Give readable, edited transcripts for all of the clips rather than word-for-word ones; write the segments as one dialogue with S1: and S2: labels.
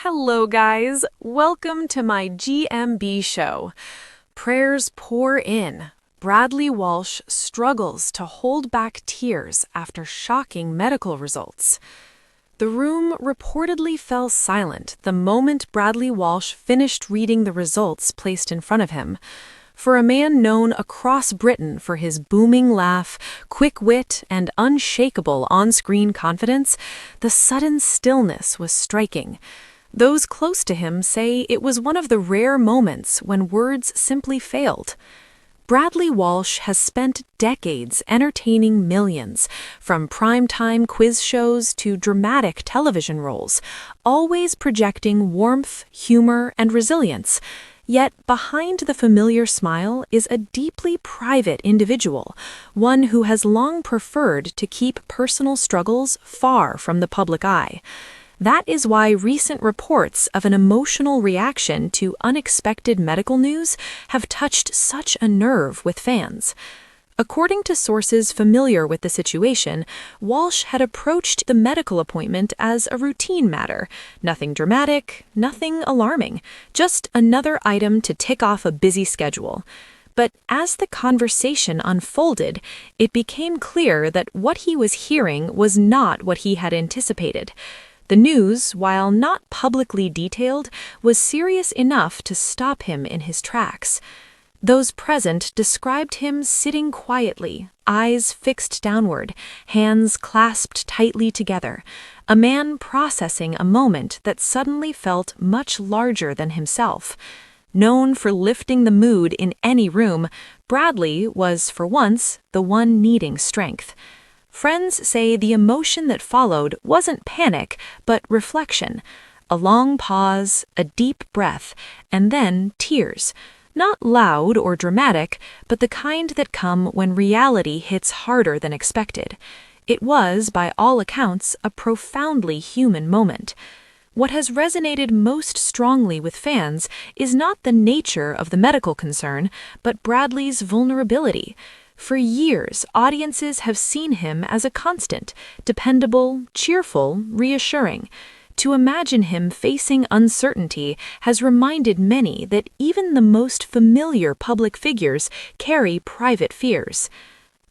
S1: Hello, guys. Welcome to my GMB show. Prayers pour in. Bradley Walsh struggles to hold back tears after shocking medical results. The room reportedly fell silent the moment Bradley Walsh finished reading the results placed in front of him. For a man known across Britain for his booming laugh, quick wit, and unshakable on-screen confidence, the sudden stillness was striking. Those close to him say it was one of the rare moments when words simply failed. Bradley Walsh has spent decades entertaining millions, from primetime quiz shows to dramatic television roles, always projecting warmth, humor, and resilience. Yet behind the familiar smile is a deeply private individual, one who has long preferred to keep personal struggles far from the public eye. That is why recent reports of an emotional reaction to unexpected medical news have touched such a nerve with fans. According to sources familiar with the situation, Walsh had approached the medical appointment as a routine matter. Nothing dramatic, nothing alarming, just another item to tick off a busy schedule. But as the conversation unfolded, it became clear that what he was hearing was not what he had anticipated. The news, while not publicly detailed, was serious enough to stop him in his tracks. Those present described him sitting quietly, eyes fixed downward, hands clasped tightly together, a man processing a moment that suddenly felt much larger than himself. Known for lifting the mood in any room, Bradley was, for once, the one needing strength. Friends say the emotion that followed wasn't panic, but reflection. A long pause, a deep breath, and then tears. Not loud or dramatic, but the kind that come when reality hits harder than expected. It was, by all accounts, a profoundly human moment. What has resonated most strongly with fans is not the nature of the medical concern, but Bradley's vulnerability. For years, audiences have seen him as a constant, dependable, cheerful, reassuring. To imagine him facing uncertainty has reminded many that even the most familiar public figures carry private fears.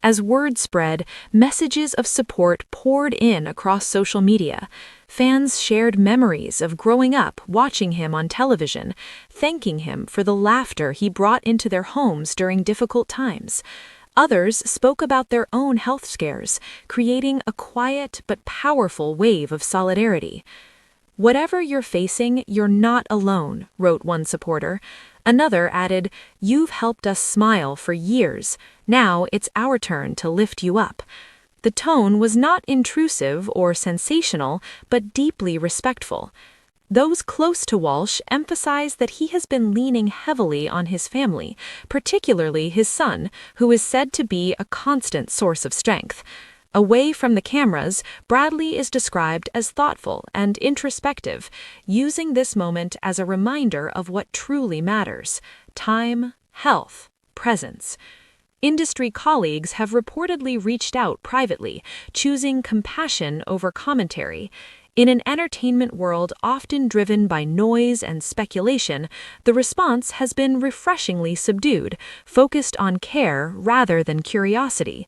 S1: As word spread, messages of support poured in across social media. Fans shared memories of growing up watching him on television, thanking him for the laughter he brought into their homes during difficult times. Others spoke about their own health scares, creating a quiet but powerful wave of solidarity. "Whatever you're facing, you're not alone," wrote one supporter. Another added, "You've helped us smile for years. Now it's our turn to lift you up." The tone was not intrusive or sensational, but deeply respectful. Those close to Walsh emphasize that he has been leaning heavily on his family, particularly his son, who is said to be a constant source of strength. Away from the cameras, Bradley is described as thoughtful and introspective, using this moment as a reminder of what truly matters: time, health, presence. Industry colleagues have reportedly reached out privately, choosing compassion over commentary. In an entertainment world often driven by noise and speculation, the response has been refreshingly subdued, focused on care rather than curiosity.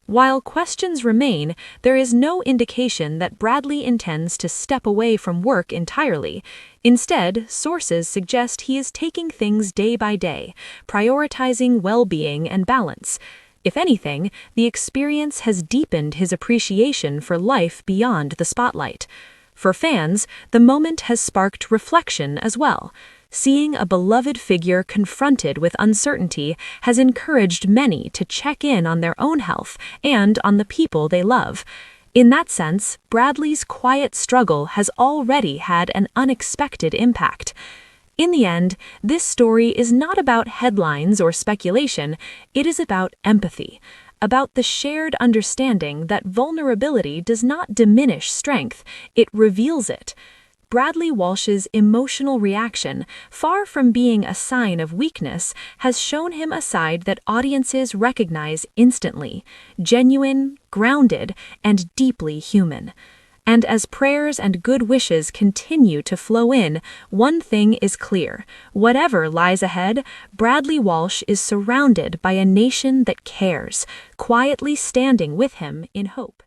S1: While questions remain, there is no indication that Bradley intends to step away from work entirely. Instead, sources suggest he is taking things day by day, prioritizing well-being and balance. If anything, the experience has deepened his appreciation for life beyond the spotlight. For fans, the moment has sparked reflection as well. Seeing a beloved figure confronted with uncertainty has encouraged many to check in on their own health and on the people they love. In that sense, Bradley's quiet struggle has already had an unexpected impact. In the end, this story is not about headlines or speculation, it is about empathy, about the shared understanding that vulnerability does not diminish strength, it reveals it. Bradley Walsh's emotional reaction, far from being a sign of weakness, has shown him a side that audiences recognize instantly: genuine, grounded, and deeply human. And as prayers and good wishes continue to flow in, one thing is clear. Whatever lies ahead, Bradley Walsh is surrounded by a nation that cares, quietly standing with him in hope.